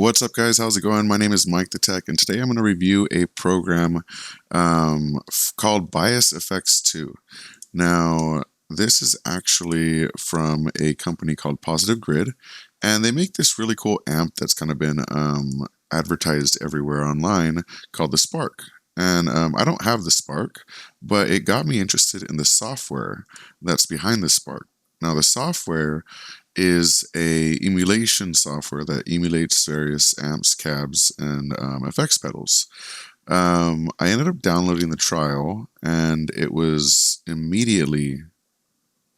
What's up, guys? How's it going? My name is MikeTheTech, and today I'm going to review a program called Bias Effects 2. Now, this is actually from a company called Positive Grid, and they make this really cool amp that's kind of been advertised everywhere online called the Spark. And I don't have the Spark, but it got me interested in the software that's behind the Spark. Now, the software is a emulation software that emulates various amps, cabs, and effects pedals. I ended up downloading the trial, and it was immediately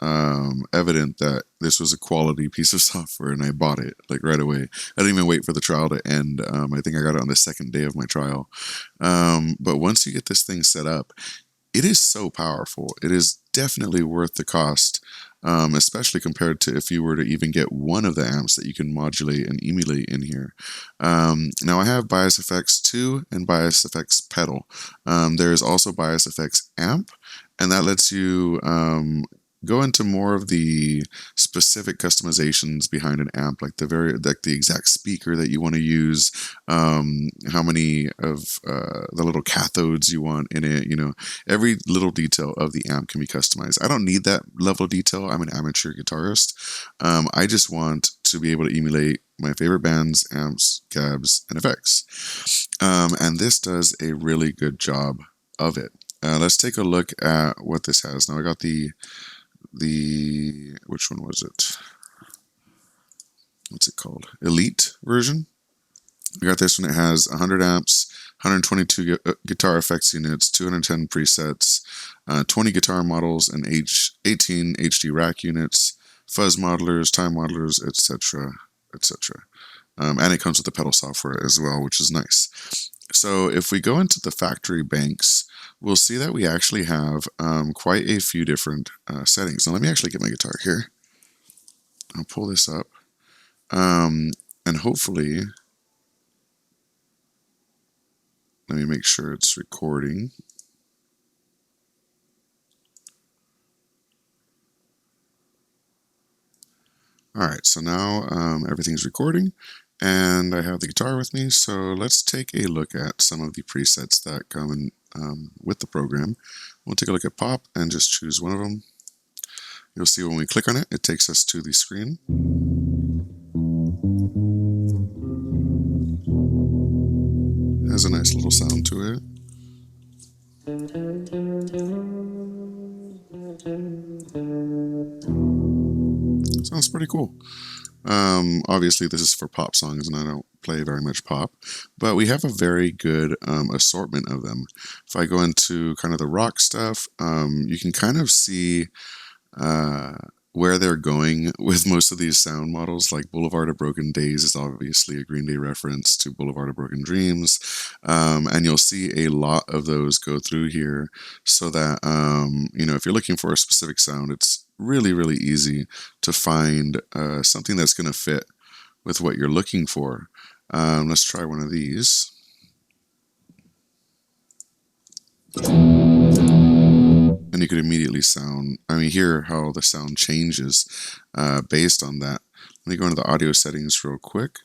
evident that this was a quality piece of software, and I bought it like right away. I didn't even wait for the trial to end. I think I got it on the second day of my trial. But once you get this thing set up, it is so powerful. It is definitely worth the cost, especially compared to if you were to even get one of the amps that you can modulate and emulate in here. Now I have Bias Effects 2 and Bias Effects Pedal. There is also Bias Effects Amp, and that lets you go into more of the specific customizations behind an amp, like the exact speaker that you want to use, how many of the little cathodes you want in it. You know, every little detail of the amp can be customized. I don't need that level of detail. I'm an amateur guitarist. I just want to be able to emulate my favorite bands, amps, cabs, and effects. And this does a really good job of it. Let's take a look at what this has. Now I got the which one was it? What's it called? Elite version. We got this one. It has 100 amps, 122 guitar effects units, 210 presets, 20 guitar models, and 18 HD rack units, fuzz modelers, time modelers, etc., etc. And it comes with the pedal software as well, which is nice. So if we go into the factory banks, we'll see that we actually have quite a few different settings. Now let me actually get my guitar here. I'll pull this up. And hopefully, let me make sure it's recording. All right, so now everything's recording. And I have the guitar with me, so let's take a look at some of the presets that come in with the program. We'll take a look at pop and just choose one of them. You'll see when we click on it, it takes us to the screen. It has a nice little sound to it. Sounds pretty cool. Obviously this is for pop songs and I don't play very much pop, but we have a very good assortment of them. If I go into kind of the rock stuff, you can kind of see where they're going with most of these sound models. Like Boulevard of Broken Days is obviously a Green Day reference to Boulevard of Broken Dreams, and you'll see a lot of those go through here, so that you know, if you're looking for a specific sound, it's really easy to find something that's going to fit with what you're looking for. Let's try one of these. And you could immediately hear how the sound changes based on that. Let me go into the audio settings real quick.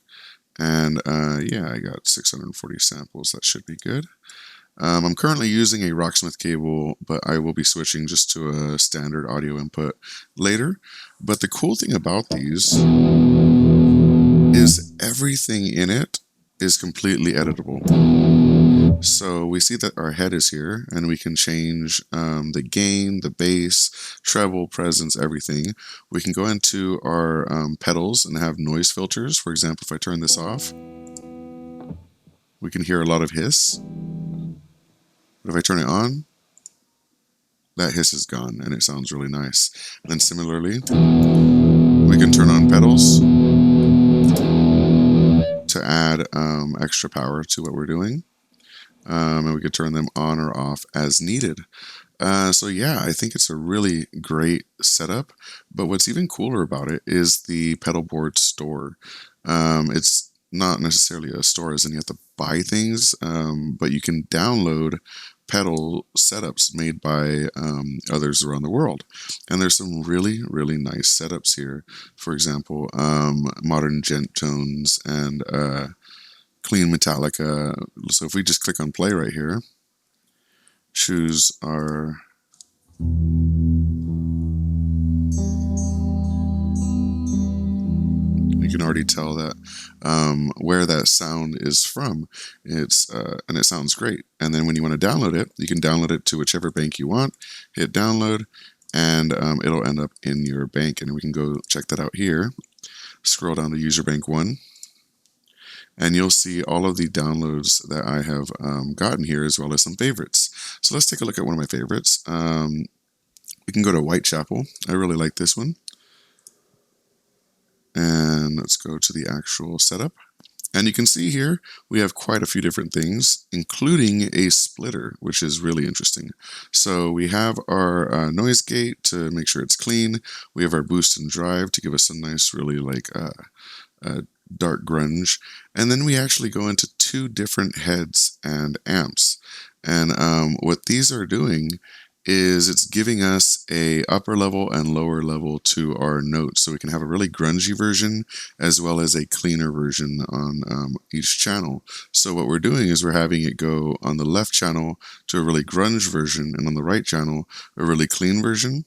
And yeah, I got 640 samples. That should be good. I'm currently using a Rocksmith cable, but I will be switching just to a standard audio input later. But the cool thing about these is everything in it is completely editable. So we see that our head is here, and we can change the gain, the bass, treble, presence, everything. We can go into our pedals and have noise filters. For example, if I turn this off, we can hear a lot of hiss. But if I turn it on, that hiss is gone, and it sounds really nice. And then similarly, we can turn on pedals to add extra power to what we're doing. And we could turn them on or off as needed. So yeah, I think it's a really great setup. But what's even cooler about it is the pedal board store. It's not necessarily a store as in you have to buy things, but you can download pedal setups made by others around the world. And there's some really nice setups here. For example, modern gent tones and clean Metallica. So if we just click on play right here, choose our you can already tell that where that sound is from. It's and it sounds great. And then when you want to download it, you can download it to whichever bank you want. Hit download, and it'll end up in your bank. And we can go check that out here. Scroll down to user bank 1, and you'll see all of the downloads that I have gotten here, as well as some favorites. So let's take a look at one of my favorites. We can go to Whitechapel. I really like this one. And let's go to the actual setup. And you can see here, we have quite a few different things, including a splitter, which is really interesting. So we have our noise gate to make sure it's clean. We have our boost and drive to give us a nice, really like dark grunge. And then we actually go into 2 different heads and amps. And what these are doing is it's giving us a upper level and lower level to our notes. So we can have a really grungy version as well as a cleaner version on each channel. So what we're doing is we're having it go on the left channel to a really grunge version, and on the right channel, a really clean version.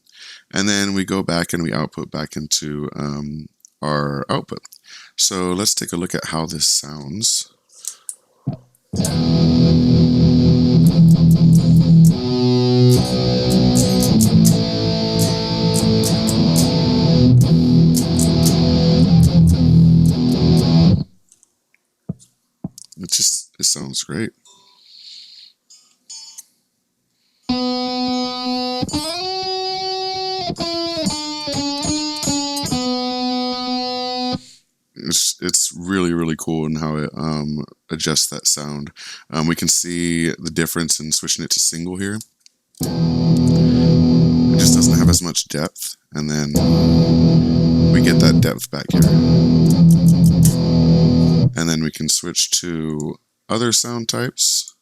And then we go back and we output back into our output. So let's take a look at how this sounds. It sounds great. It's really, really cool in how it adjusts that sound. We can see the difference in switching it to single here. It just doesn't have as much depth, and then we get that depth back here. And then we can switch to other sound types.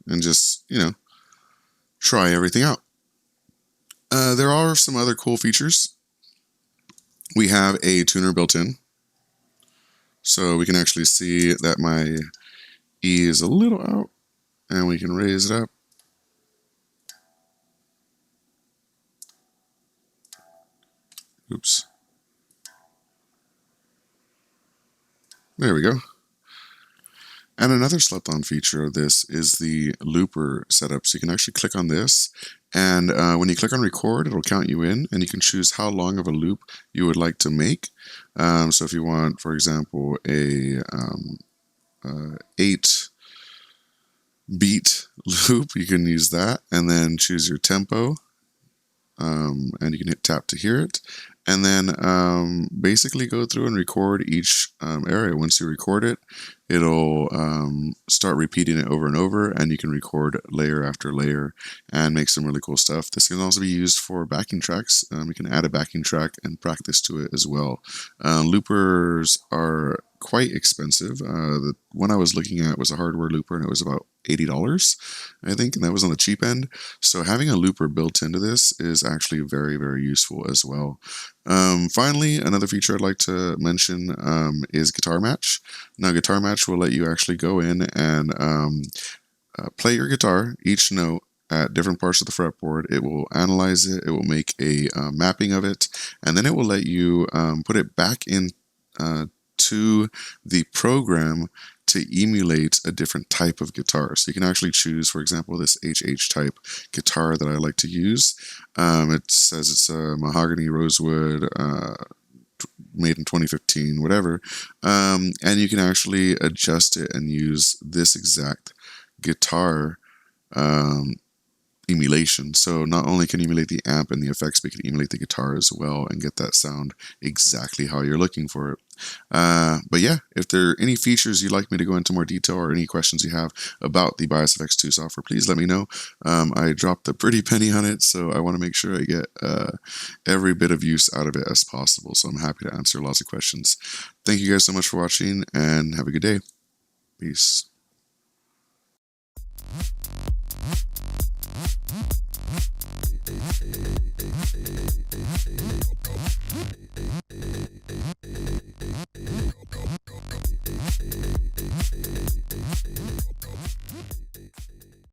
And just, try everything out. There are some other cool features. We have a tuner built in. So we can actually see that my E is a little out, and we can raise it up. Oops. There we go. And another slept-on feature of this is the looper setup. So you can actually click on this, and when you click on record, it'll count you in, and you can choose how long of a loop you would like to make. So if you want, for example, a 8-beat loop, you can use that, and then choose your tempo, and you can hit tap to hear it. And then basically go through and record each area. Once you record it, it'll start repeating it over and over, and you can record layer after layer and make some really cool stuff. This can also be used for backing tracks. You can add a backing track and practice to it as well. Loopers are quite expensive. The one I was looking at was a hardware looper, and it was about $80, I think, and that was on the cheap end. So having a looper built into this is actually very, very useful as well. Finally, another feature I'd like to mention is Guitar Match. Now, Guitar Match will let you actually go in and play your guitar, each note, at different parts of the fretboard. It will analyze it, it will make a mapping of it, and then it will let you put it back in to the program to emulate a different type of guitar. So you can actually choose, for example, this HH type guitar that I like to use. It says it's a mahogany rosewood, made in 2015, whatever. And you can actually adjust it and use this exact guitar emulation. So not only can you emulate the amp and the effects, but you can emulate the guitar as well and get that sound exactly how you're looking for it. But yeah, if there are any features you'd like me to go into more detail, or any questions you have about the BiosFX2 software, please let me know. I dropped a pretty penny on it, so I want to make sure I get every bit of use out of it as possible. So I'm happy to answer lots of questions. Thank you guys so much for watching, and have a good day. Peace.